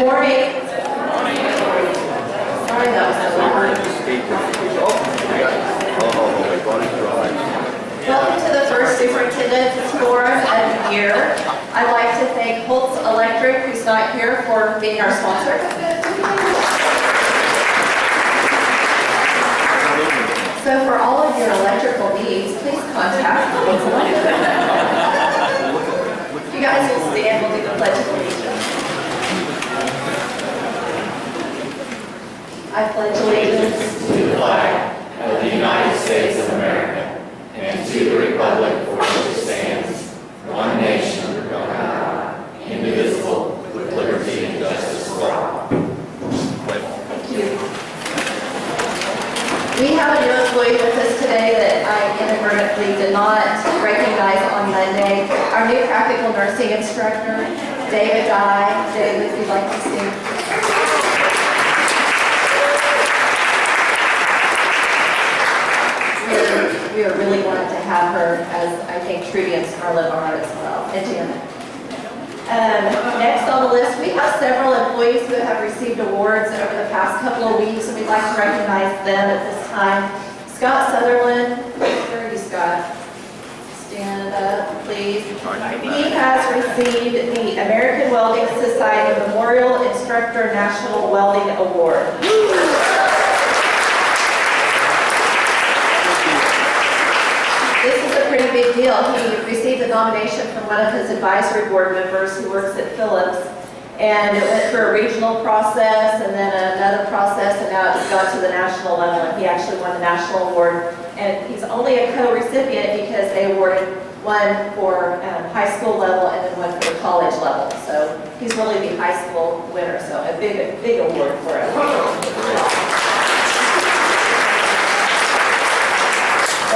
morning. Sorry, that was so loud. Welcome to the first Superintendent's Forum of the year. I'd like to thank Holtz Electric, who's not here, for being our sponsor. So for all of your electrical needs, please contact Holtz Electric. You guys will stand, we'll do the pledge of allegiance. I pledge allegiance to the flag of the United States of America and to the republic for which it stands, one nation under God, indivisible, with liberty and justice for all. Thank you. We have a new employee with us today that I inadvertently did not recognize on Monday. Our new practical nursing instructor, David Dye. David, if you'd like to sing. We are really glad to have her, as I think Trudy and Scarlett are as well, and Janet. Next on the list, we have several employees who have received awards over the past couple of weeks, and we'd like to recognize them at this time. Scott Sutherland, where are you, Scott? Stand up, please. He has received the American Welding Society Memorial Instructor National Welding Award. This is a pretty big deal. He received a nomination from one of his advisory board members who works at Phillips, and it went through a regional process and then another process, and now it's got to the national level, and he actually won the national award. And he's only a co-recipient because they awarded one for high school level and then one for the college level. So he's really the high school winner, so a big award for him.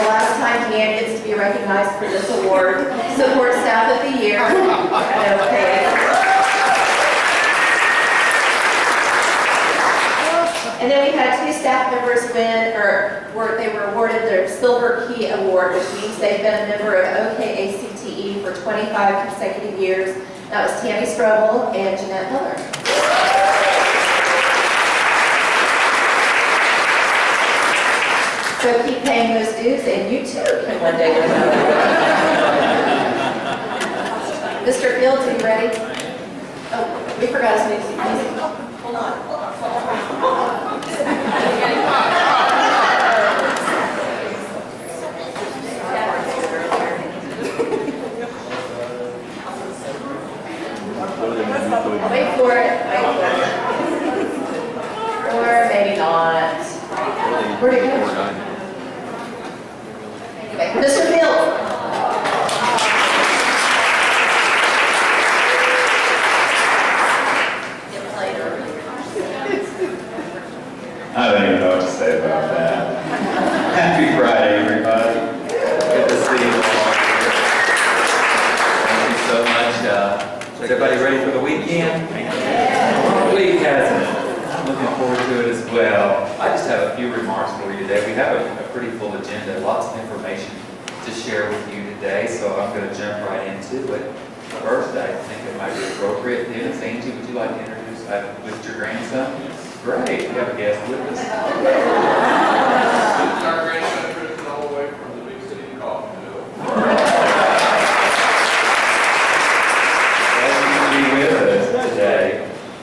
The last time Deanne gets to be recognized for this award, Support Staff of the Year. Okay. And then we had two staff members win, they were awarded their Silver Key Award, which means they've been a member of OKACTE for 25 consecutive years. That was Tammy Strobel and Jeanette Miller. So keep paying those dues, and you too can one day win another. Mr. Fields, are you ready? Oh, we forgot his music. Hold on. Wait for it. Or maybe not. Where'd it go? Anyway, Mr. Fields. I don't even know what to say about that. Happy Friday, everybody. Good to see you all. Thank you so much. Is everybody ready for the weekend? Long week, hasn't it? I'm looking forward to it as well. I just have a few remarks for you today. We have a pretty full agenda, lots of information to share with you today, so I'm going to jump right into it. First, I think it might be appropriate. Dennis, Angie, would you like to introduce with your grandson? Great, we have a guest with us. Our grandson drifted all the way from the big city of Coffeyville. Glad you can be with us today.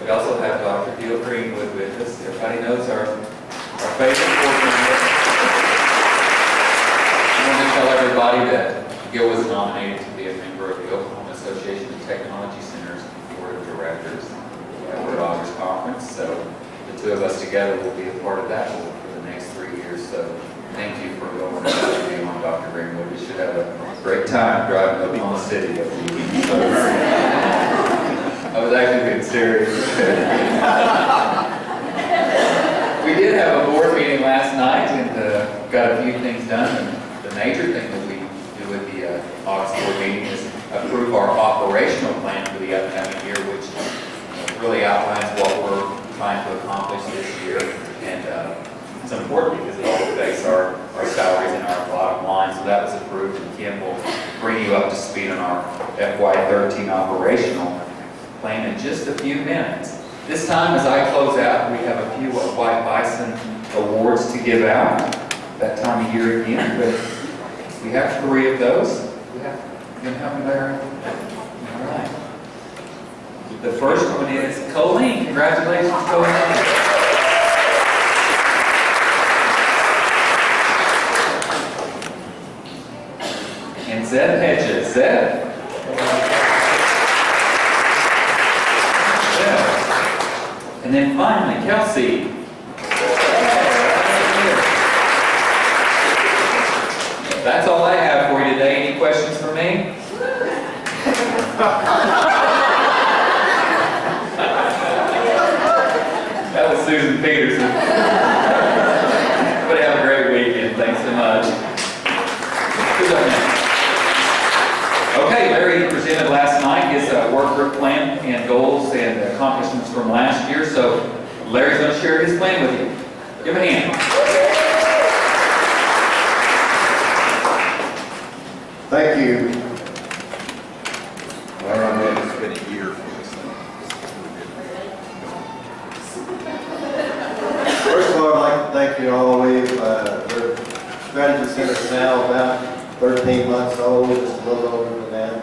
We also have Dr. Gil Greenwood with us. Everybody knows our favorite board member. I want to tell everybody that Gil was nominated to be a member of the Oklahoma Association of Technology Centers Board of Directors at our August conference. So the two of us together will be a part of that for the next 3 years. So thank you for going and being on Dr. Greenwood. We should have a great time driving to Oklahoma City over the weekend. So, I was actually being serious. We did have a board meeting last night and got a few things done. And the major thing that we do at the August board meeting is approve our operational plan for the upcoming year, which really outlines what we're trying to accomplish this year. And it's important because it all affects our salaries and our bottom line. So that was approved, and Kim will bring you up to speed on our FY13 operational plan in just a few minutes. This time, as I close out, we have a few White Bison awards to give out. That time of year again, but we have 3 of those. You can help me there? All right. The first one is Colleen. Congratulations, Colleen. And Zeb Hedges. Zeb. And then finally, Kelsey. That's all I have for you today. Any questions for me? That was Susan Peterson. Everybody have a great weekend. Thanks so much. Who's up next? Okay, Larry presented last night his work group plan and goals and accomplishments from last year. So Larry's going to share his plan with you. Give him a hand. Thank you. Well, I know it's been a year for this thing. First of all, I'd like to thank you all. We're Strategy Center is now about 13 months old, just a little over than that.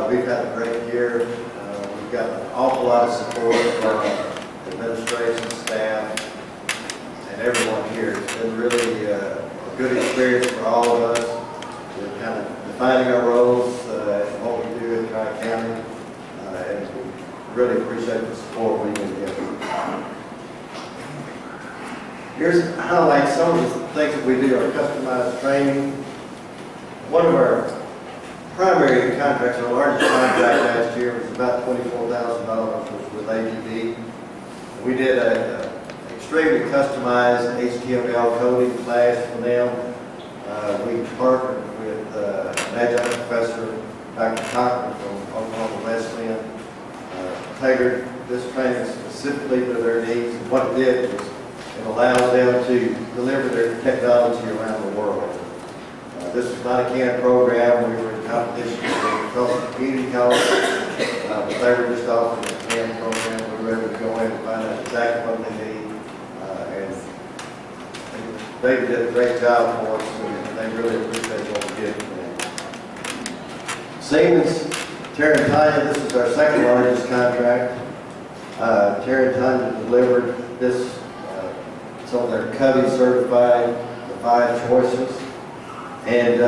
We've had a great year. We've got an awful lot of support from administration, staff, and everyone here. It's been really a good experience for all of us. We're kind of defining our roles and what we do in Tri-County, and we really appreciate the support we've been given. Here's highlights some of the things that we do: our customized training. One of our primary contracts, our largest contract last year, was about $24,000, was with AGD. We did an extremely customized HTML coding class for them. We partnered with an adjunct professor, Dr. Cochran from Oklahoma Wesleyan, tailored this training specifically to their needs. And what it did was it allows them to deliver their technology around the world. This is not a canned program. We were in competition with the Tulsa Community College, but they were just offering a canned program. We were able to go in and find out exactly what they need. And David did a great job for us, and they really appreciate what we did for them. Siemens, Terrantanya, this is our second largest contract. Terrantanya delivered this, some of their Covey certified, the 5 choices. And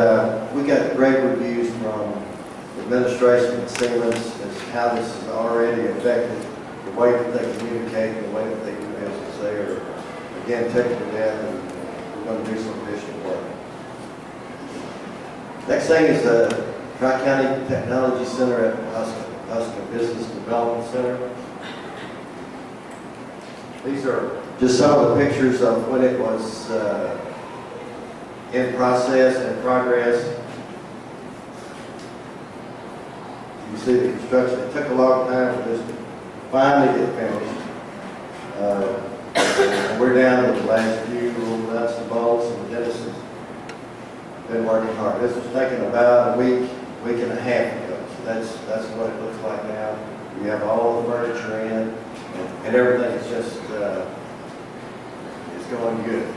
we got great reviews from the administration at Siemens as how this has already affected the way that they communicate, the way that they do business. They are, again, taking to death, and we're going to do some additional work. Next thing is the Tri-County Technology Center at Huska Business Development Center. These are just some of the pictures of when it was in process and progress. You see the construction. It took a long time for this to finally get finished. And we're down to the last few little nuts and bolts, and Dennis has been working hard. This was taking about a week and a half ago. So that's what it looks like now. We have all the furniture in, and everything is just it's going good.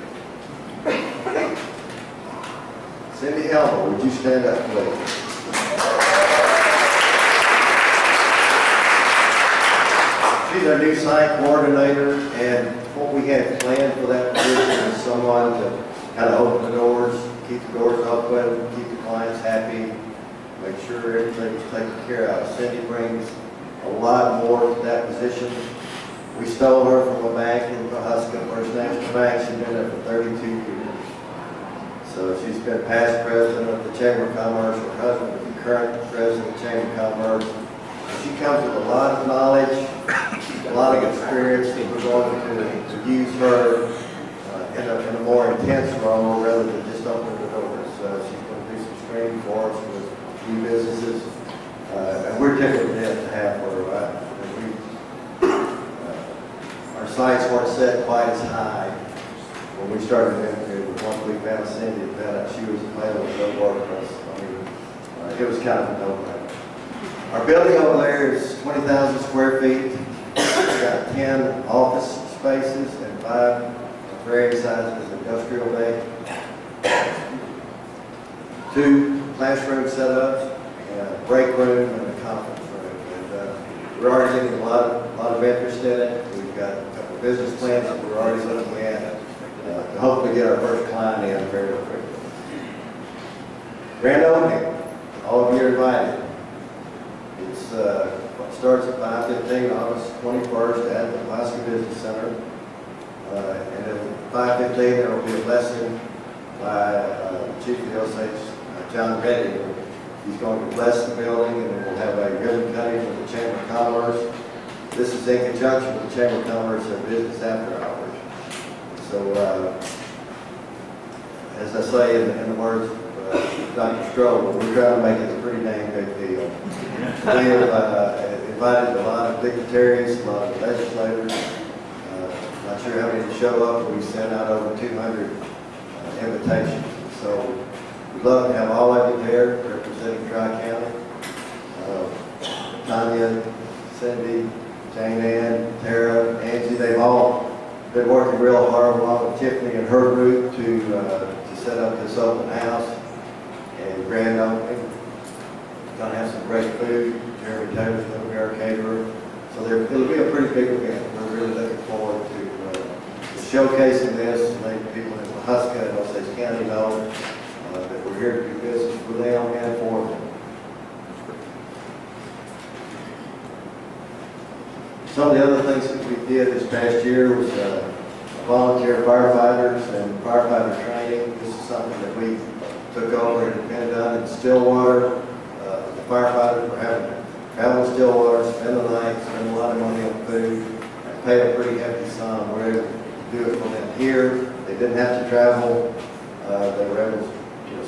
Cindy Elmer, would you stand up, please? She's our new site coordinator, and what we had planned for that position is someone to kind of open the doors, keep the doors open, keep the clients happy, make sure everything's taken care of. Cindy brings a lot more to that position. We stole her from a bank in Huska, First National Bank. She's been there for 32 years. So she's been past president of the Chamber of Commerce. Her husband is the current president of the Chamber of Commerce. She comes with a lot of knowledge, a lot of experience, and we're going to use her in a more intense role rather than just opening the doors. So she's going to do some training for us with new businesses, and we're tickled to death to have her. Our sights weren't set quite as high when we started interviewing, but once we found Cindy and found out she was available to go work with us, I mean, it was kind of a no-brainer. Our building over there is 20,000 square feet. got 10 office spaces and 5 varying sizes industrial bay. 2 classroom setups, and a break room and a conference room. And we're already getting a lot of interest in it. We've got a couple of business plans that we're already looking at to hopefully get our first client in very quickly. Grand opening, all of you are invited. It's starts at 5:15, August 21st at the Alaska Business Center. And at 5:15 there will be a lesson by Chief of the Osage, John Reddy. He's going to bless the building, and then we'll have a ribbon cutting with the Chamber of Commerce. This is in conjunction with the Chamber of Commerce and Business After Hours. So, as I say in the words of Dr. Stroll, we're trying to make it a pretty dang big deal. We have invited a lot of dignitaries, a lot of legislators. Not sure how many show up, but we sent out over 200 invitations. So we'd love to have all of you there representing Tri-County. Tanya, Cindy, Jane Ann, Tara, Angie, they've all been working real hard along with Tiffany and her group to set up this open house and grand opening. Gonna have some great food. Jeremy Taylor's gonna be our caterer. So it'll be a pretty big event. We're really looking forward to showcasing this and letting people in Pawhuska and Osage County know that we're here to do business with them and for them. Some of the other things that we did this past year was volunteer firefighters and firefighter training. This is something that we took over and had done in Stillwater. The firefighters were having to travel to Stillwater, spend the night, spend a lot of money on food, and pay a pretty hefty sum. We're able to do it for them here. They didn't have to travel. They were able to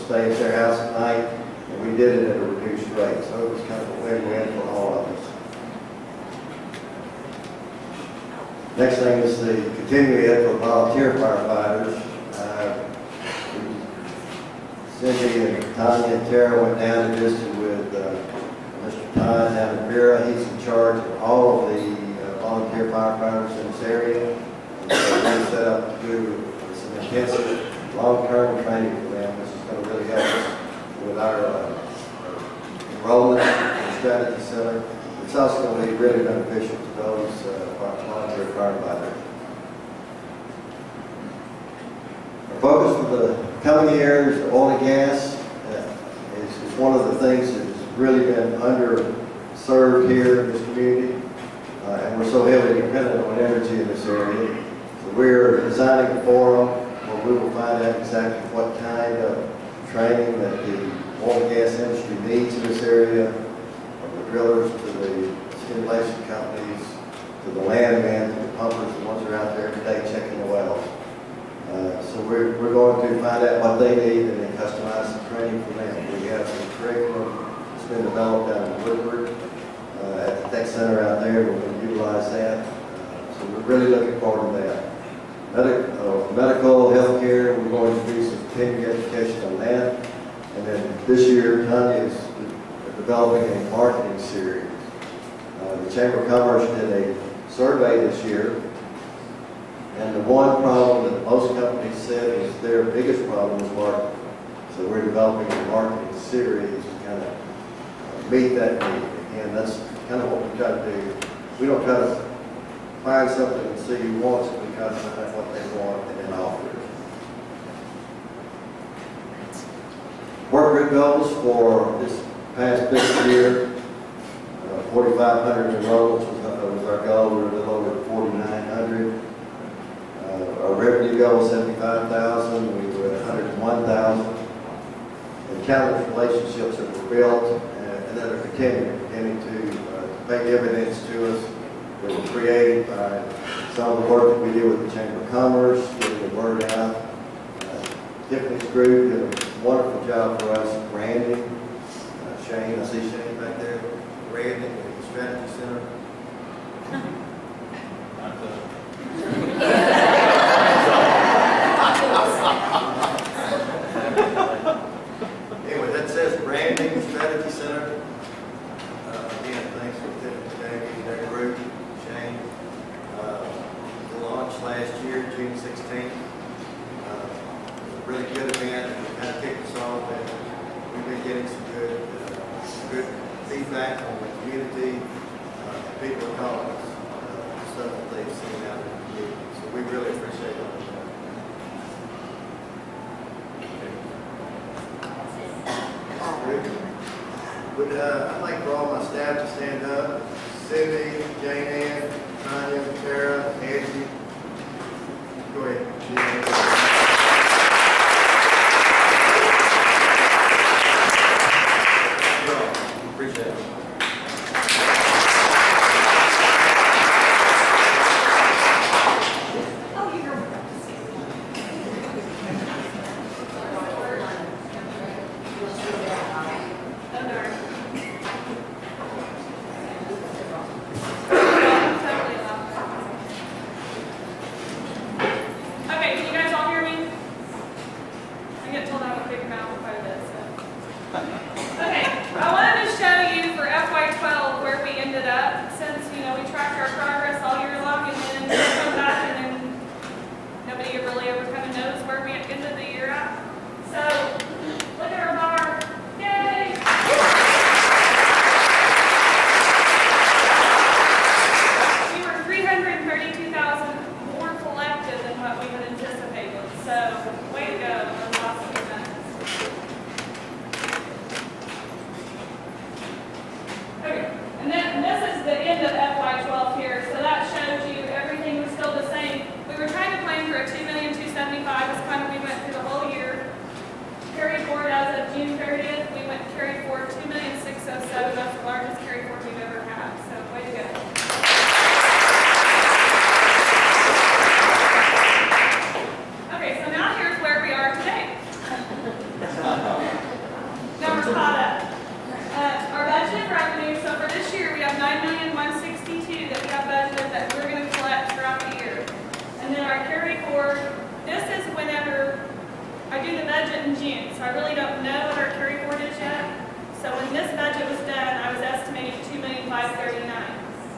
stay at their house at night, and we did it at a reduced rate. So it was kind of a win-win for all of us. Next thing is the continuing ed for volunteer firefighters. Cindy and Tanya and Tara went down and visited with Mr. Todd down in Vera. He's in charge of all of the volunteer firefighters in this area. And so we set up to do some intensive long-term training for them. This is going to really help us with our enrollment in the Strategy Center. It's also going to be really beneficial to those volunteer firefighters. Our focus for the coming years, oil and gas is one of the things that's really been underserved here in this community. And we're so heavily dependent on energy in this area. So we're designing a forum where we will find out exactly what kind of training that the oil and gas industry needs in this area, from the drillers to the stimulation companies, to the landmen, to the pumpers, the ones that are out there every day checking the wells. So we're going to find out what they need and then customize some training for them. We have some curriculum that's been developed out in Woodward at the tech center out there. We're going to utilize that. So we're really looking forward to that. Medical, healthcare, we're going to do some continuing education on that. And then this year, Tanya is developing a marketing series. The Chamber of Commerce did a survey this year. And the one problem that most companies said was their biggest problem was marketing. So we're developing a marketing series to kind of meet that need. Again, that's kind of what we try to do. We don't try to find something and see who wants it. We try to find out what they want and then offer it. Work group goals for this past fiscal year, 4,500 enrollments was our goal. We're a little over 4,900. Our revenue goal was 75,000. We were at 101,000. And countless relationships that were built and that are continuing to make evidence to us that were created by some of the work that we did with the Chamber of Commerce, getting the word out. Tiffany's group did a wonderful job for us branding. Shane, I see Shane back there, branding at the Strategy Center. Anyway, that says branding, Strategy Center. Again, thanks for Tiffany and their group, Shane. grant that kind of kicked us off, and we've been getting some good feedback from the community. People are calling us, stuff that they've seen out in the community, so we really appreciate it. I'd like for all my staff to stand up. Cindy, Jane Ann, Tanya, Tara, Angie. Go ahead. Appreciate it. Okay, can you guys all hear me? I get told I have a big mouth quite a bit, so. Okay, I wanted to show you for FY12 where we ended up, since, we tracked our progress all year long, and then we come back, and then nobody really ever kind of knows where we ended the year at. So, look at our bar. Yay! We were 332,000 more collected than what we had anticipated. So, way to go. That was awesome. Okay, and then this is the end of FY12 here. So that shows you everything was still the same. We were trying to plan for a $2,275,000. That's kind of we went through the whole year. Carried forward as of June 30th, we went carried forward $2,607,000. That's the largest carry forward we've ever had. So way to go. Okay, so now here's where we are today. Now we're caught up. Our budgeted revenue, so for this year we have $9,162,000 that we have budgeted that we're going to collect throughout the year. And then our carry forward, this is whenever I do the budget in June, so I really don't know what our carry forward is yet. So when this budget was done, I was estimating $2,539,000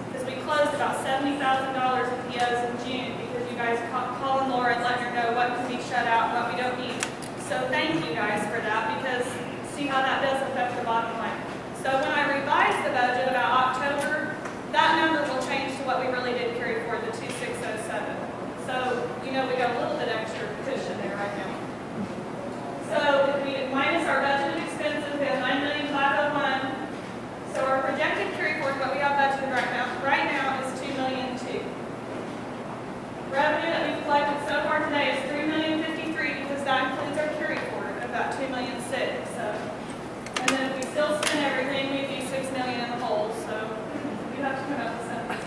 because we closed about $70,000 in POs in June because you guys calling Laura and letting her know what can be shut out and what we don't need. So thank you guys for that, because see how that does affect the bottom line. So when I revised the budget about October, that number will change to what we really did carry forward, the 2,607. So, we got a little bit extra cushion there right now. So if we minus our budgeted expenses, we have $9,501,000. So our projected carry forward, what we have budgeted right now is $2,002,000. Revenue that we've collected so far today is $3,053,000 because that includes our carry forward of about $2,006,000. So, and then if we still spend everything, we'd be $6 million in the hole. So you have to come up with something.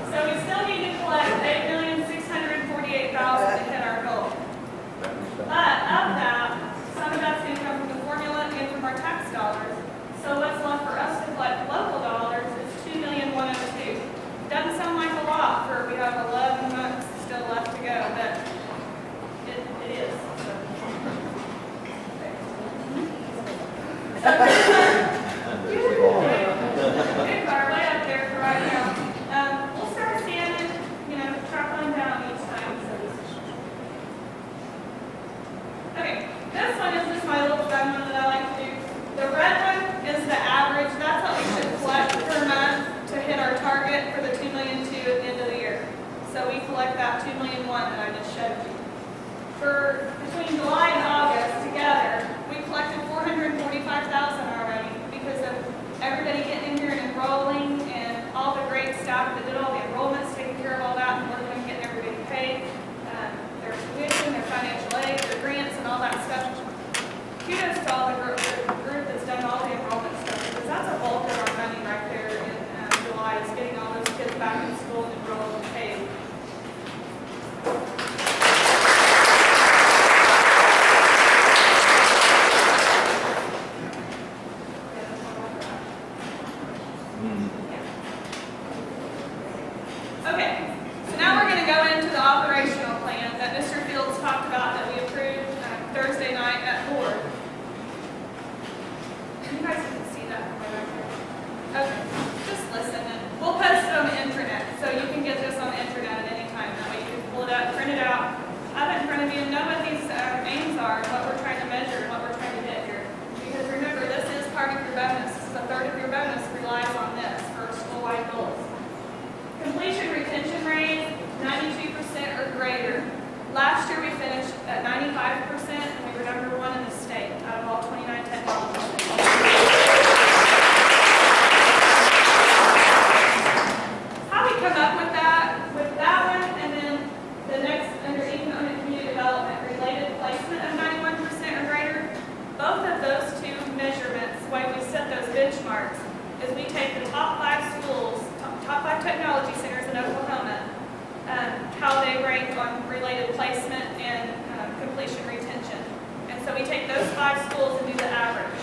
So we still need to collect $8,648,000 to hit our goal. But of that, some of that's going to come from the formula and from our tax dollars. So what's left for us to collect local dollars is $2,102,000. Doesn't sound like a lot for we have 11 months still left to go, but it is. So big bar way up there for right now. We'll start scanning, trackling down each time. Okay, this one is just my little fun one that I like to do. The red one is the average. That's what we should collect per month to hit our target for the $2,002,000 at the end of the year. So we collect that $2,001,000 that I just showed you. For between July and August together, we collected $445,000 already because of everybody getting in here and enrolling and all the great staff that did all the enrollments, taking care of all that, and working and getting everybody paid. Their tuition, their financial aid, their grants, and all that stuff. Kudos to all the group that's done all the enrollment stuff, because that's a bulk of our money right there in July, is getting all those kids back in school and enrolled and paid. Okay, so now we're going to go into the operational plan that Mr. Fields talked about that we approved Thursday night at board. those 5 schools and do the average.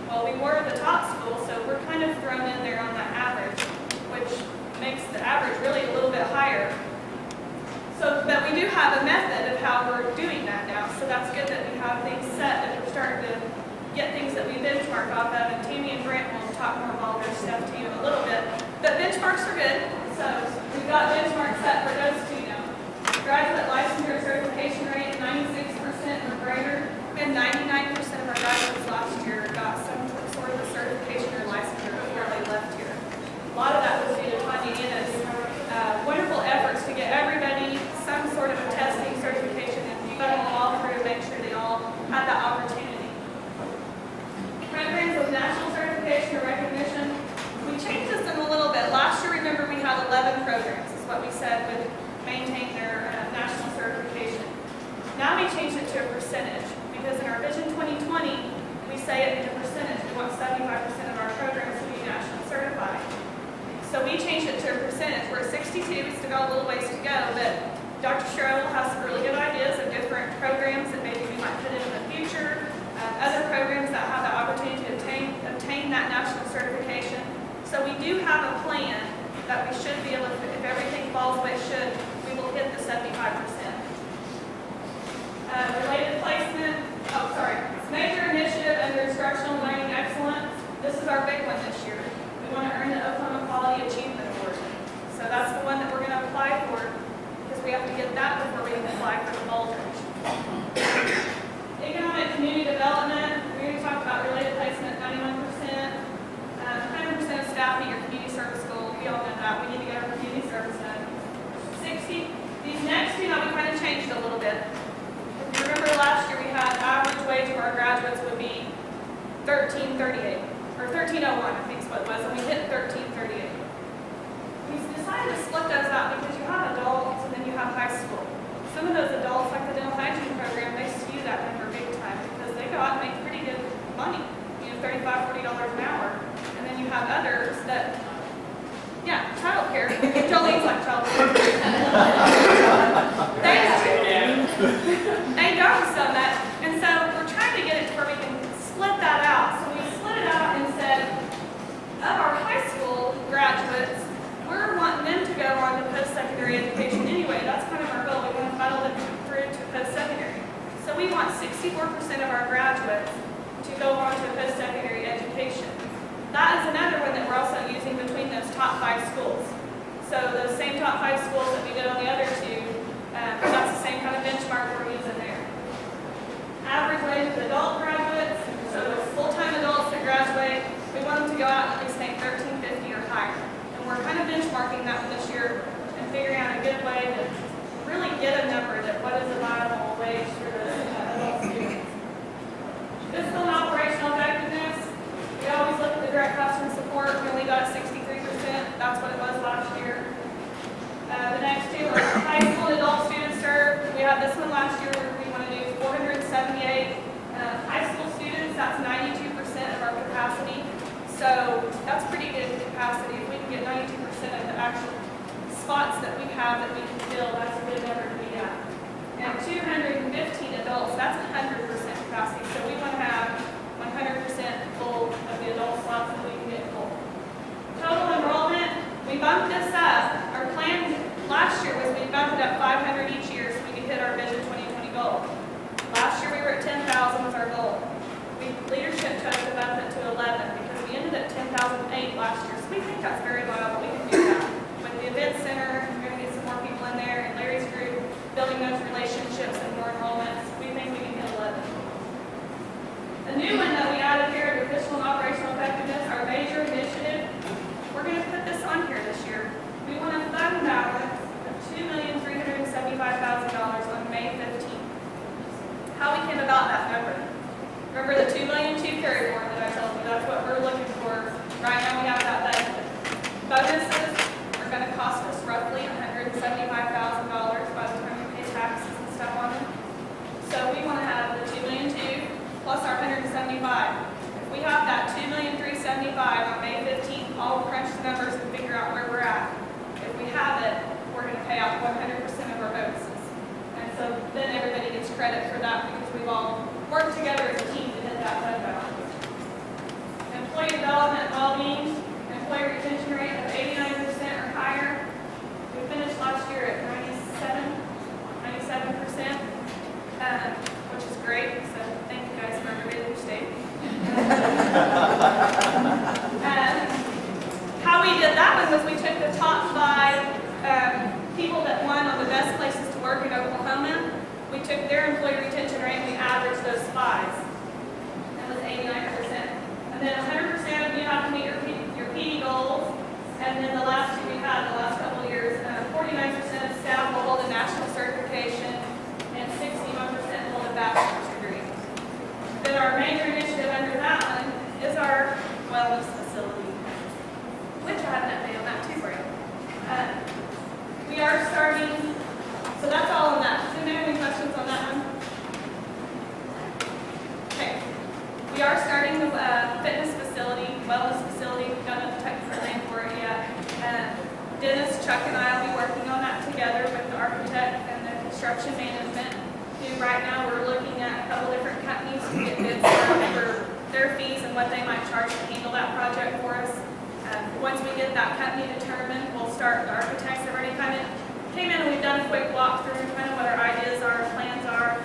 Well, we were the top school, so we're kind of thrown in there on that average, which makes the average really a little bit higher. So, but we do have a method of how we're doing that now, so that's good that we have things set, that we're starting to get things that we benchmark off of, and Tammy and Brent will talk more about all their stuff to you in a little bit. But benchmarks are good, so we've got benchmarks set for those two now. Graduate licensure certification rate, 96% or greater, and 99% of our graduates last year got some sort of a certification or licensure before they left here. A lot of that was due to Tanya Ennis' wonderful efforts to get everybody some sort of a testing certification and funnel them all through to make sure they all had that opportunity. Programs with national certification or recognition, we changed this in a little bit. Last year, remember, we had 11 programs, is what we said would maintain their national certification. Now we changed it to a percentage, because in our Vision 2020, we say it in a percentage. We want 75% of our programs to be national certified. So we changed it to a percentage. We're at 62, we still got a little ways to go, but Dr. Sherrill has some really good ideas of different programs that maybe we might put in the future, other programs that have the opportunity to obtain that national certification. So we do have a plan that we should be able to, if everything falls the way it should, we will hit the 75%. Related placement, major initiative under instructional learning excellence. This is our big one this year. We want to earn the Oklahoma Quality Achievement Award. So that's the one that we're going to apply for, because we have to get that before we can apply for the Baldrige. Economic community development, we already talked about related placement, 91%. 100% of staff meet your community service goal. We all know that. We need to get our community service done. 60. These next two, now we kind of changed a little bit. If you remember last year, we had average wage of our graduates would be $13.38, or $13.01, I think is what it was, and we hit $13.38. We decided to split those out because you have adults and then you have high school. Some of those adults, like the dental hygiene program, they skew that number big time because they go out and make pretty good money, $35, $40 an hour. And then you have others that, yeah, childcare. Jolene's like childcare. They don't so much. And so we're trying to get it to where we can split that out. So we split it out and said, of our high school graduates, we're wanting them to go on to post-secondary education anyway. That's kind of our goal. We want to funnel them through to post-secondary. So we want 64% of our graduates to go on to post-secondary education. That is another one that we're also using between those top 5 schools. So those same top 5 schools that we did on the other two, that's the same kind of benchmark we're using there. Average wage of adult graduates, so those full-time adults that graduate, we want them to go out and at least make $13.50 or higher. And we're kind of benchmarking that one this year and figuring out a good way to really get a number that what is a viable wage for the adult students. Fiscal and operational effectiveness, we always look at the direct classroom support. We only got 63%. That's what it was last year. The next two are high school and adult students served. We had this one last year where we want to do 478 high school students. That's 92% of our capacity. So that's pretty good capacity. If we can get 92% of the actual spots that we have that we can fill, that's a good number to be at. And 215 adults, that's 100% capacity. So we want to have 100% full of the adult slots that we can get full. Total enrollment, we bumped this up. Our plan last year was we bumped it up 500 each year so we could hit our Vision 2020 goal. Last year we were at 10,000 was our goal. Leadership chose to bump it to 11 because we ended at 10,008 last year. So we think that's very viable. We can do that. With the event center, we're going to get some more people in there, and Larry's group, building those relationships and more enrollments, we think we can hit 11. The new one that we added here, the fiscal and operational effectiveness, our major initiative, we're going to put this on here this year. We want a fund balance of $2,375,000 on May 15th. How we came about that number? Remember the $2.2 million carry forward that I told you? That's what we're looking for. Right now we have that budget. Bonuses are going to cost us roughly $175,000 by the time we pay taxes and stuff on them. So we want to have the $2.2 million plus our $175,000. If we have that $2,375,000 on May 15th, I'll crunch the numbers and figure out where we're at. If we have it, we're going to pay out 100% of our bonuses. And so then everybody gets credit for that because we've all worked together as a team. our major initiative under that one is our wellness facility, which I have an update on that too for you. We are starting, so that's all on that. Does anybody have any questions on that one? Okay. We are starting the fitness facility, wellness facility. We don't have the technical name for it yet. Dennis, Chuck, and I will be working on that together with the architect and the construction management. Right now, we're looking at a couple different companies to get bids for their fees and what they might charge to handle that project for us. Once we get that company determined, we'll start. The architects have already kind of came in and we've done a quick walkthrough, kind of what our ideas are, our plans are.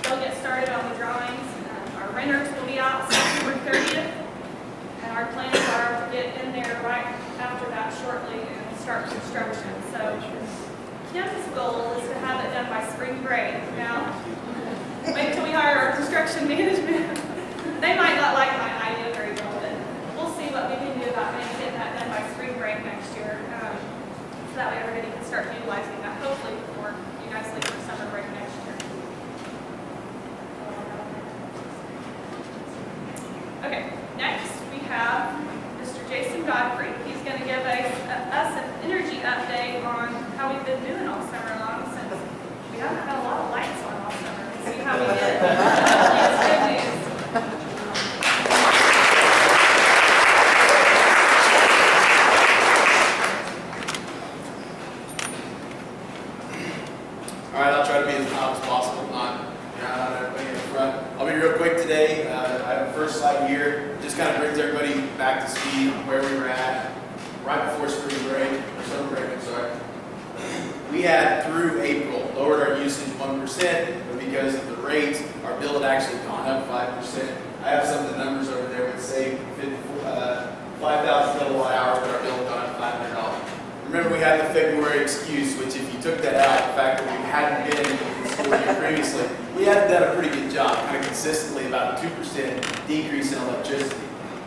They'll get started on the drawings. Our renters will be out September 30th, and our plans are to get in there right after that shortly and start construction. So Kim's goal is to have it done by spring break. Now, wait till we hire our construction management. They might not like my idea very well, but we'll see what we can do about maybe getting that done by spring break next year. So that way everybody can start utilizing that, hopefully before you guys leave for summer break next year. Okay, next we have Mr. Jason Godfrey. He's going to give us an energy update on how we've been doing all summer long since we haven't had a lot of lights on all summer. We'll see how we did. It's good news. All right, I'll try to be as loud as possible, not drown out everybody in the front. I'll be real quick today. I have a first slide here. Just kind of brings everybody back to speed where we were at right before spring break, or summer break, I'm sorry. We had, through April, lowered our usage 1%, but because of the rates, our bill had actually gone up 5%. I have some of the numbers over there that say 5,000 kilowatt hours, but our bill had gone up $500. Remember, we had the February excuse, which if you took that out, the fact that we hadn't been in the school year previously, we had done a pretty good job, kind of consistently about a 2% decrease in electricity.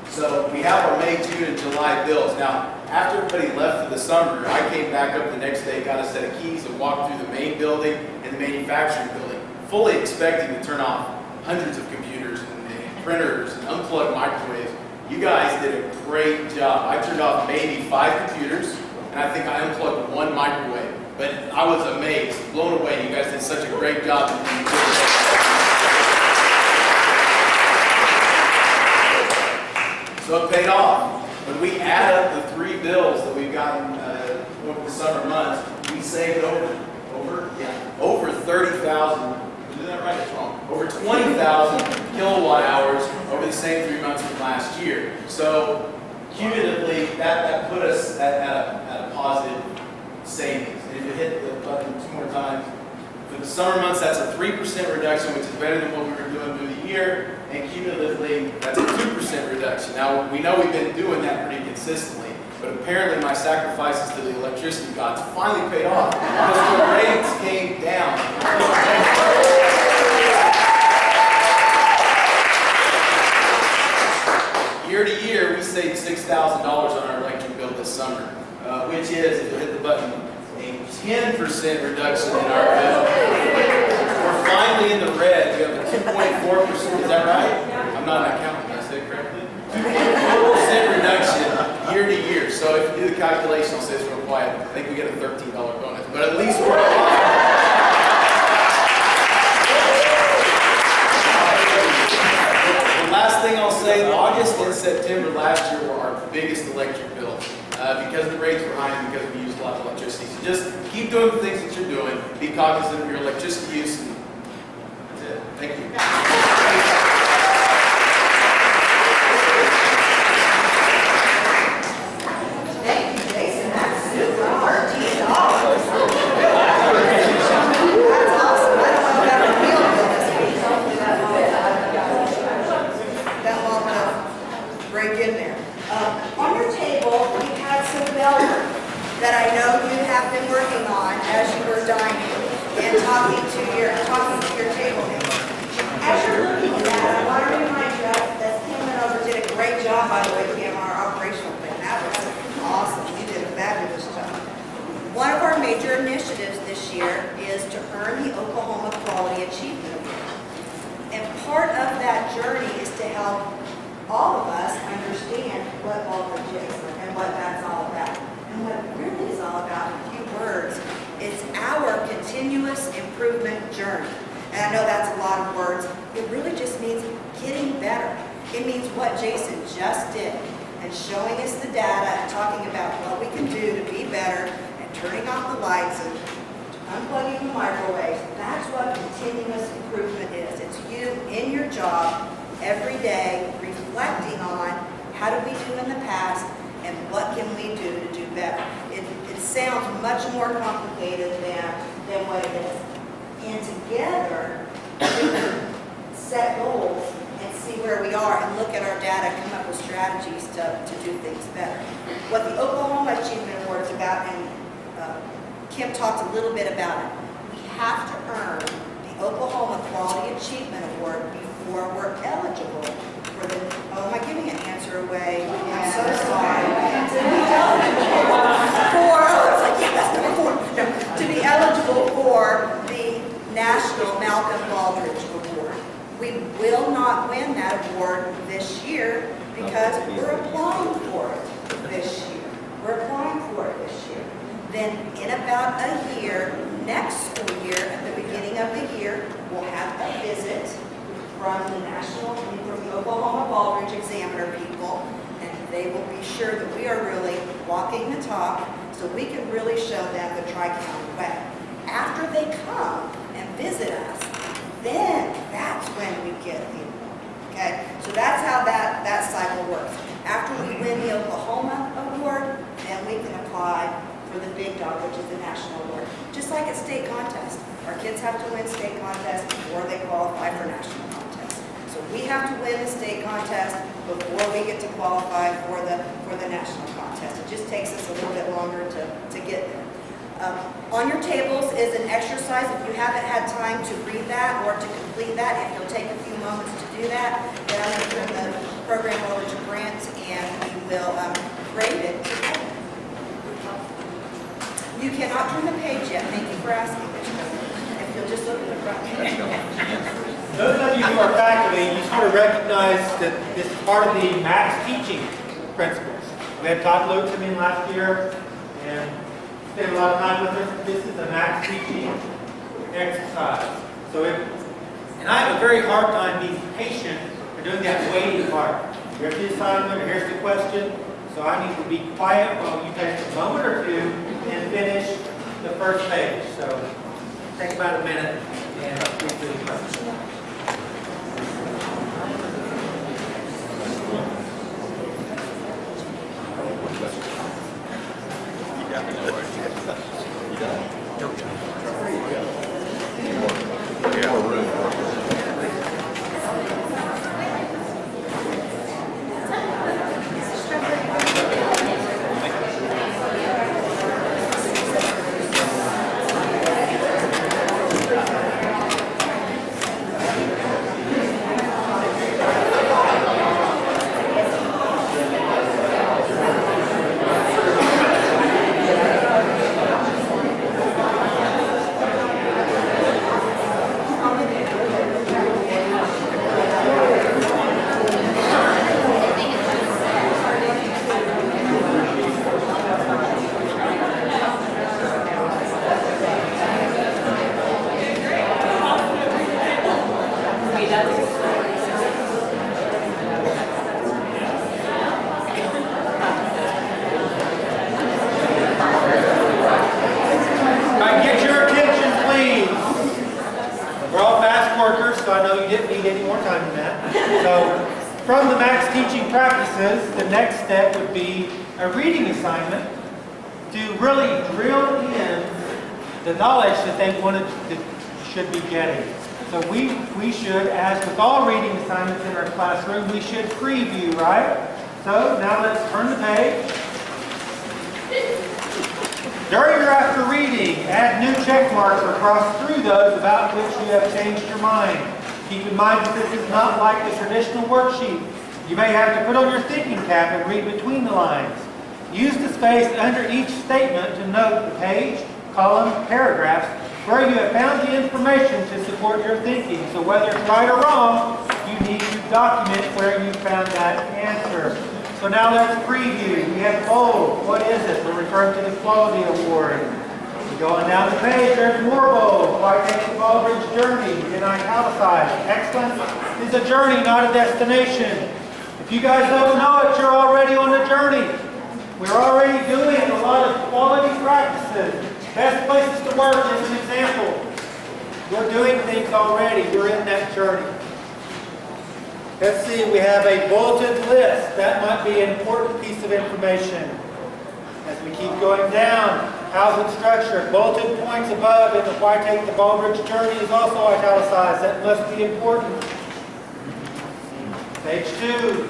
So we have our May, June, and July bills. Now, after everybody left for the summer, I came back up the next day, got a set of keys, and walked through the main building and the manufacturing building, fully expecting to turn off hundreds of computers and printers and unplug microwaves. You guys did a great job. I turned off maybe 5 computers, and I think I unplugged 1 microwave. But I was amazed, blown away. You guys did such a great job. So it paid off. When we add up the 3 bills that we've gotten over the summer months, we saved over 30,000. Is that right? It's wrong. Over 20,000 kilowatt hours over the same 3 months from last year. So cumulatively, that put us at a positive savings. And if you hit the button 2 more times, for the summer months, that's a 3% reduction, which is better than what we were doing through the year. And cumulatively, that's a 2% reduction. Now, we know we've been doing that pretty consistently, but apparently my sacrifices to the electricity gods finally paid off because the rates came down. Year to year, we saved $6,000 on our electric bill this summer, which is, if you hit the button, a 10% reduction in our bill. We're finally in the red. We have a 2.4%. Is that right? I'm not an accountant. Did I say it correctly? 2.4% reduction year to year. So if you do the calculation, I'll say it's real quiet. I think we get a $13 bonus, but at least we're alive. The last thing I'll say, August and September last year were our biggest electric bills because the rates were high and because we used a lot of electricity. So just keep doing the things that you're doing. Be cognizant of your electricity use. And that's it. Thank you. Thank you, Jason. That's super. $13. That's awesome. I don't know if that would feel good this week. Hopefully that won't break in there. On your table, we had some velvet that I know you have been working on as you were dining and talking to your table mates. As you're help all of us understand what Baldridge is and what that's all about. And what it really is all about, in a few words, it's our continuous improvement journey. And I know that's a lot of words. It really just means getting better. It means what Jason just did and showing us the data and talking about what we can do to be better and turning off the lights and unplugging the microwaves. That's what continuous improvement is. It's you in your job every day reflecting on how did we do in the past and what can we do to do better. It sounds much more complicated than what it is. And together, we can set goals and see where we are and look at our data, come up with strategies to do things better. What the Oklahoma Achievement Award is about, and Kim talked a little bit about it, we have to earn the Oklahoma Quality Achievement Award before we're eligible for the, oh, am I giving an answer away? I'm so sorry. To be eligible for, oh, it's like, yeah, that's number 4. No, to be eligible for the National Malcolm Baldridge Award. We will not win that award this year because we're applying for it this year. We're applying for it this year. Then in about a year, next school year, at the beginning of the year, we'll have a visit from the Oklahoma Baldridge Examiner people, and they will be sure that we are really walking the talk so we can really show them the Tri-County way. After they come and visit us, then that's when we get the award. Okay? So that's how that cycle works. After we win the Oklahoma award, then we can apply for the big dog, which is the national award. Just like a state contest. Our kids have to win state contests before they qualify for national contests. So we have to win the state contest before we get to qualify for the national contest. It just takes us a little bit longer to get there. On your tables is an exercise. If you haven't had time to read that or to complete that, if you'll take a few moments to do that, then I'm going to turn the program over to Brent and we will grade it together. You cannot turn the page yet. Thank you for asking. If you'll just look at the front page. Those of you who are faculty, you sort of recognize that this is part of the max teaching principles. We had Todd Lewis come in last year and spent a lot of time with us. This is a max teaching exercise. And I have a very hard time being patient for doing that waiting part. Here's the assignment, or here's the question. So I need to be quiet while you take a moment or two and finish the first page. So take about a minute and read through the question. From the max teaching practices, the next step would be a reading assignment to really drill in the knowledge that they should be getting. So we should, as with all reading assignments in our classroom, we should preview, right? So now let's turn the page. During or after reading, add new check marks or cross through those about which you have changed your mind. Keep in mind that this is not like the traditional worksheet. You may have to put on your thinking cap and read between the lines. Use the space under each statement to note the page, column, paragraphs where you have found the information to support your thinking. So whether it's right or wrong, you need to document where you found that answer. So now let's preview. We have bold. What is it? We're referring to the Quality Award. Going down the page, there's more bold. Whitetail Baldridge Journey in italicized. Excellence is a journey, not a destination. If you guys don't know it, you're already on the journey. We're already doing a lot of quality practices. Best places to work is an example. We're doing things already. We're in that journey. Let's see, we have a bulleted list. That might be an important piece of information. As we keep going down, how's it structured? Bulleted points above in the Why Take the Baldridge Journey is also italicized. That must be important. Page 2.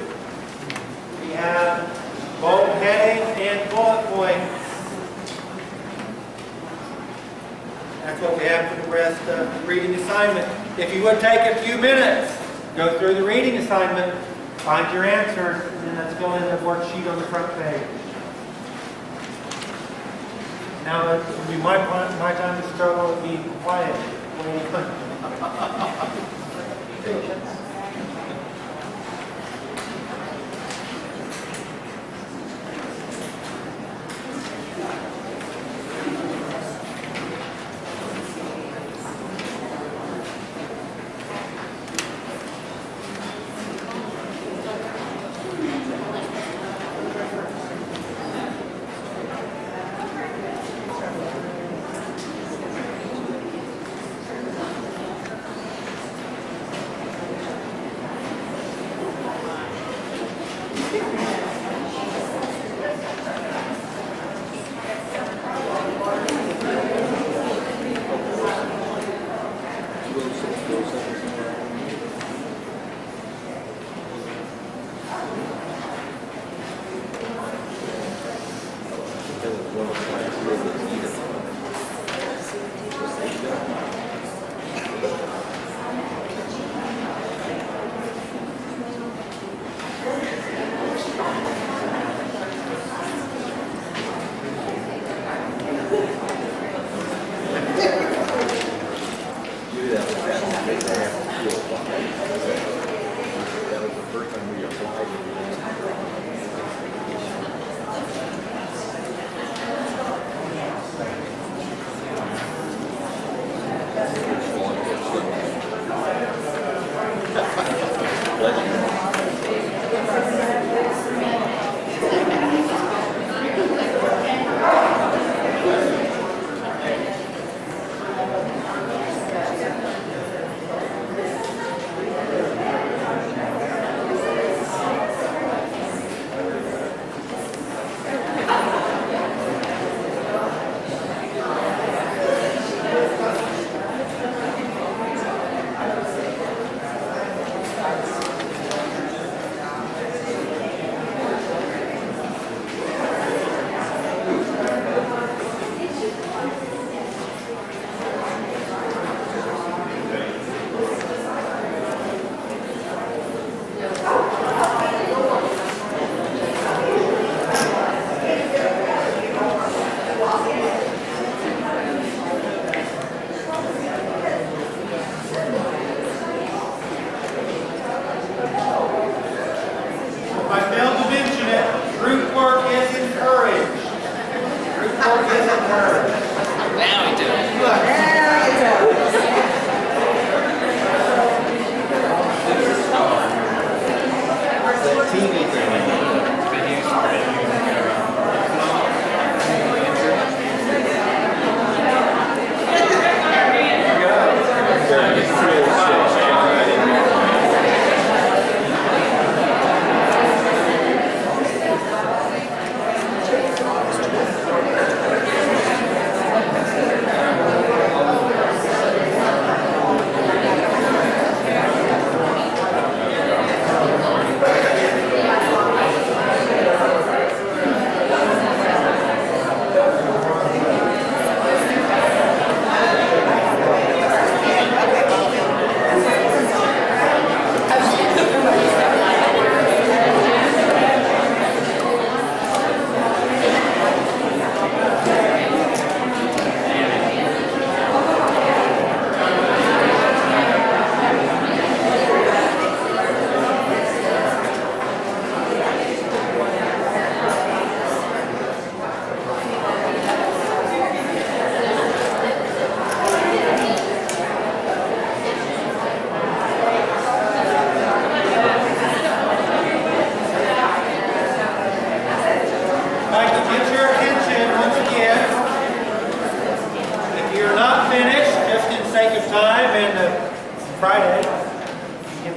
We have bold headings and bullet points. That's what we have for the rest of the reading assignment. If you would take a few minutes, go through the reading assignment, find your answers, and then let's go in the worksheet on the front page. Now it will be my time to struggle and be quiet.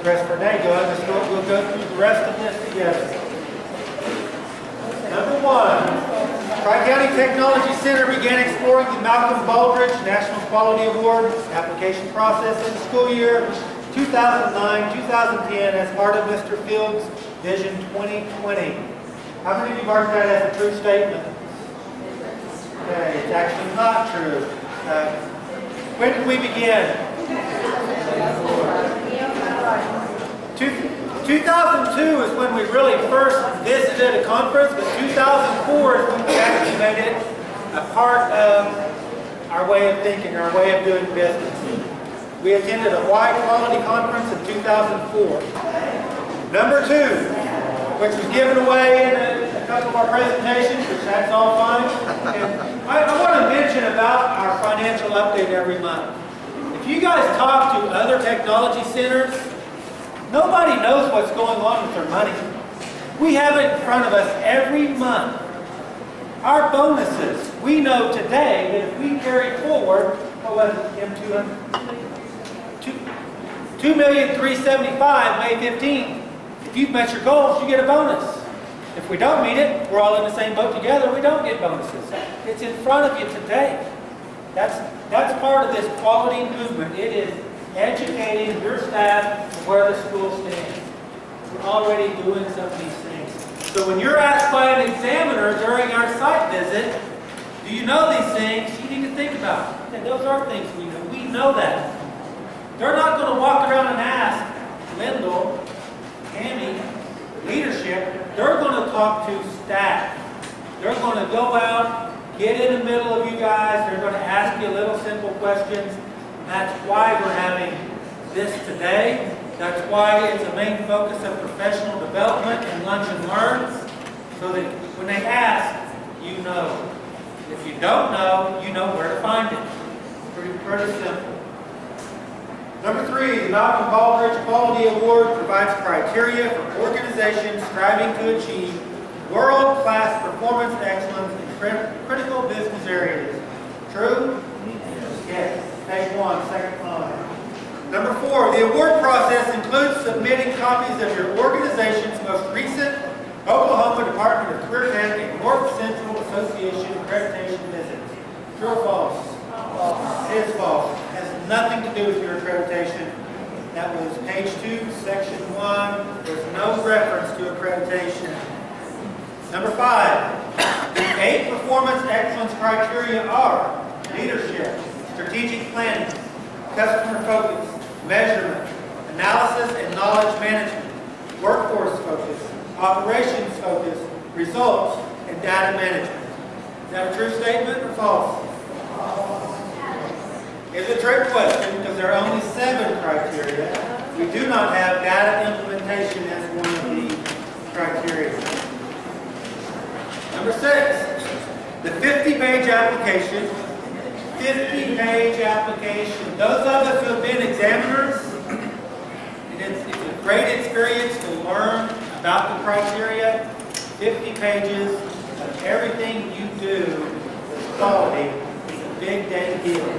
Press for nay. Go ahead, we'll go through the rest of this together. Number 1, Tri-County Technology Center began exploring the Malcolm Baldrige National Quality Award application process in the school year 2009-2010 as part of Mr. Fields' Vision 2020. How many of you marked that as a true statement? Okay, it's actually not true. When did we begin? 2002 is when we really first visited a conference, but 2004 is when we actually made it a part of our way of thinking, our way of doing business. We attended a Hawaii Quality Conference in 2004. Number 2, which was given away in a couple of our presentations, which that's all fine. And I want to mention about our financial update every month. If you guys talk to other technology centers, nobody knows what's going on with their money. We have it in front of us every month. Our bonuses, we know today that if we carry forward, what was it, $2,375,000 May 15th, if you've met your goals, you get a bonus. If we don't meet it, we're all in the same boat together, we don't get bonuses. It's in front of you today. That's part of this quality movement. It is educating your staff where the school stands. We're already doing some of these things. So when you're asked by an examiner during our site visit, do you know these things? You need to think about it. Okay, those are things we know. We know that. They're not going to walk around and ask Lyndall, Tammy, leadership. They're going to talk to staff. They're going to go out, get in the middle of you guys. They're going to ask you little simple questions. That's why we're having this today. That's why it's a main focus of professional development and lunch and learns, so that when they ask, you know. If you don't know, you know where to find it. Pretty simple. Number 3, the Malcolm Baldrige Quality Award provides criteria for organizations striving to achieve world-class performance excellence in critical business areas. True? Yes. Page 1, second line. Number 4, the award process includes submitting copies of your organization's most recent Oklahoma Department of Career Tech and North Central Association accreditation visits. True or false? False. It is false. It has nothing to do with your accreditation. That was page 2, section 1. There's no reference to accreditation. Number 5, the 8 performance excellence criteria are leadership, strategic planning, customer focus, measurement, analysis and knowledge management, workforce focus, operations focus, results, and data management. Is that a true statement or false? It's a trick question because there are only 7 criteria. We do not have data implementation as one of the criteria. Number 6, the 50-page application. 50-page application. Those of us who have been examiners, and it's a great experience to learn about the criteria. 50 pages of everything you do with quality is a big dang deal.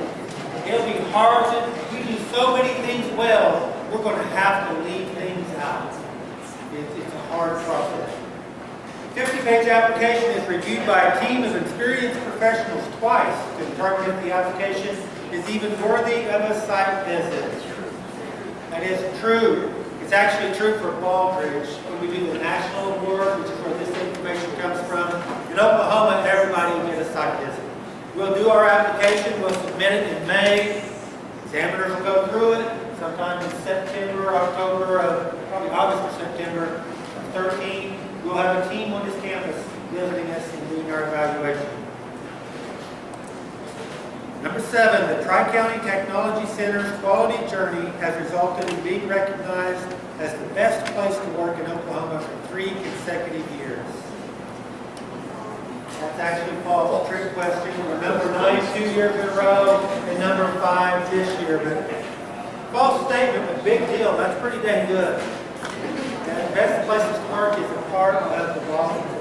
It'll be hard to, we do so many things well, we're going to have to leave things out. It's a hard process. 50-page application is reviewed by a team of experienced professionals twice to determine if the application is even worthy of a site visit. That is true. It's actually true for Baldrige. When we do the national award, which is where this information comes from, in Oklahoma, everybody will get a site visit. We'll do our application, we'll submit it in May. Examiners will go through it sometime in September, October, probably August or September of 13. We'll have a team on this campus visiting us and doing our evaluation. Number 7, the Tri-County Technology Center's quality journey has resulted in being recognized as the best place to work in Oklahoma for 3 consecutive years. That's actually false. Trick question. We're number 9 2 years in a row and number 5 this year. But false statement, but big deal. That's pretty dang good. The best places to work is a part of the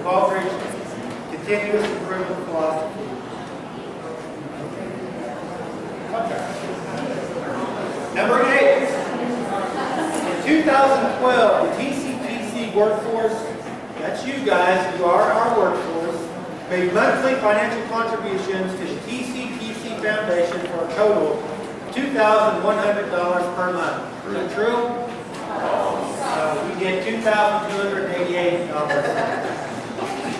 Baldrige continuous improvement philosophy. Okay. Number 8. In 2012, the TCPC workforce, that's you guys, you are our workforce, made monthly financial contributions to the TCPC Foundation for a total of $2,100 per month. Is that true? We get $2,288.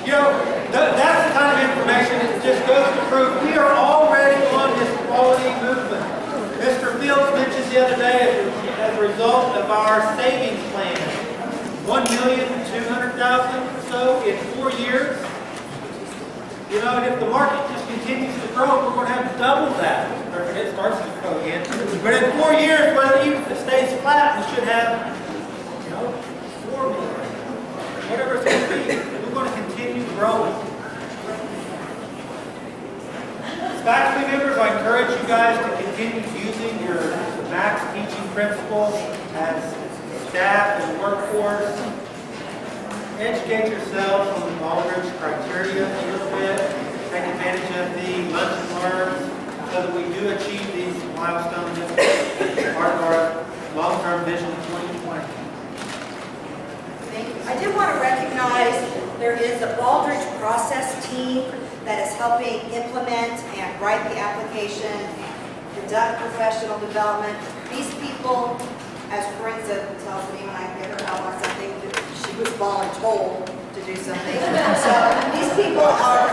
You know, that's the kind of information that just goes to prove we are already on this quality movement. Mr. Fields mentioned the other day as a result of our savings plan, $1,200,000 or so in 4 years. You know, and if the market just continues to grow, we're going to have double that. Or if it starts to grow again. But in 4 years, whether even if it stays flat, we should have, you know, 4 million. Whatever it's going to be, we're going to continue growing. As faculty members, I encourage you guys to continue using your MAX teaching principles as staff and workforce. Educate yourselves on the Aldrich criteria a little bit. Take advantage of the lunch and learns so that we do achieve these milestones as part of our long-term vision of 2020. Thank you. I did want to recognize there is a Baldrige process team that is helping implement and write the application and conduct professional development. These people, as Corinza tells me when I get her help on something, she was voluntold to do something. So these people are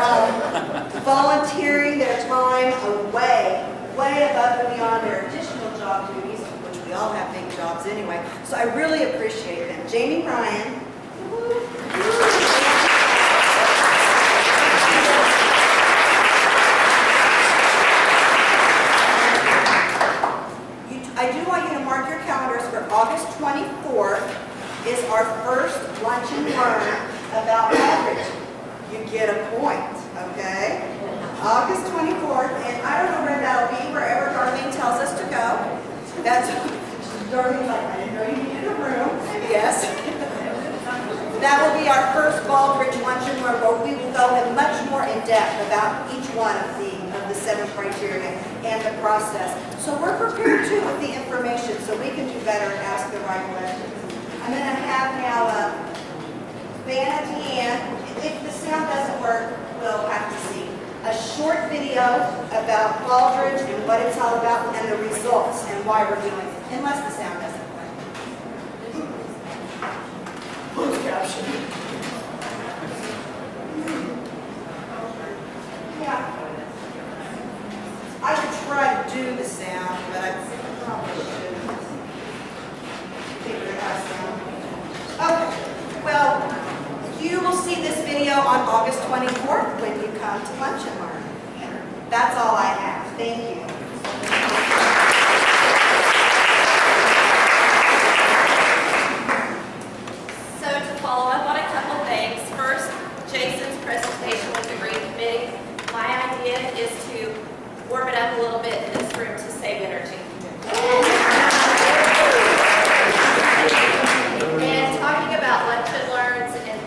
volunteering their time away, way above and beyond their additional job duties, which we all have big jobs anyway. So I really appreciate them. Jamie Ryan. I do want you to mark your calendars for August 24th is our first lunch and learn about Aldrich. You get a point, okay? August 24th, and I don't know where that'll be, wherever Darlene tells us to go. That's, Darlene's like, I didn't know you needed a room. Yes. That will be our first Baldrige lunch and learn, where we will go in much more in depth about each one of the 7 criteria and the process. So we're prepared too with the information so we can do better and ask the right questions. I'm going to have now Vanna Deanne. If the sound doesn't work, we'll have to see. A short video about Baldrige and what it's all about and the results and why we're doing it, unless the sound doesn't work. Closed caption. Yeah. I could try to do the sound, but I probably shouldn't. Figure it out sound. Okay. Well, you will see this video on August 24th when you come to lunch and learn. That's all I have. Thank you. So to follow up on a couple things, first, Jason's presentation with the Green Committee. My idea is to warm it up a little bit in this room to save energy. And talking about lunch and learns and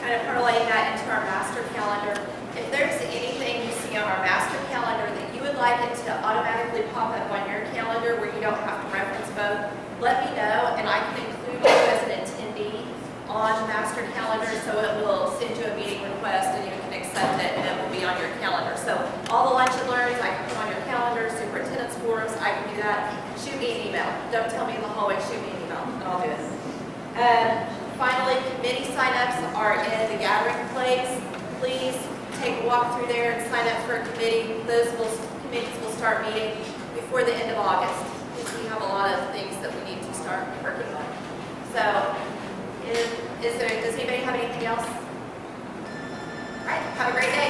kind of parlaying that into our master calendar, if there's anything you see on our master calendar that you would like it to automatically pop up on your calendar where you don't have to reference both, let me know and I can include you as an attendee on master calendar so it will send you a meeting request and you can accept it and it will be on your calendar. So all the lunch and learns I can put on your calendar, superintendent's forums, I can do that. Shoot me an email. Don't tell me in the hallway, shoot me an email and I'll do it. Finally, committee signups are in the gathering place. Please take a walk through there and sign up for a committee. Committees will start meeting before the end of August. We have a lot of things that we need to start working on. So, does anybody have anything else? All right, have a great day.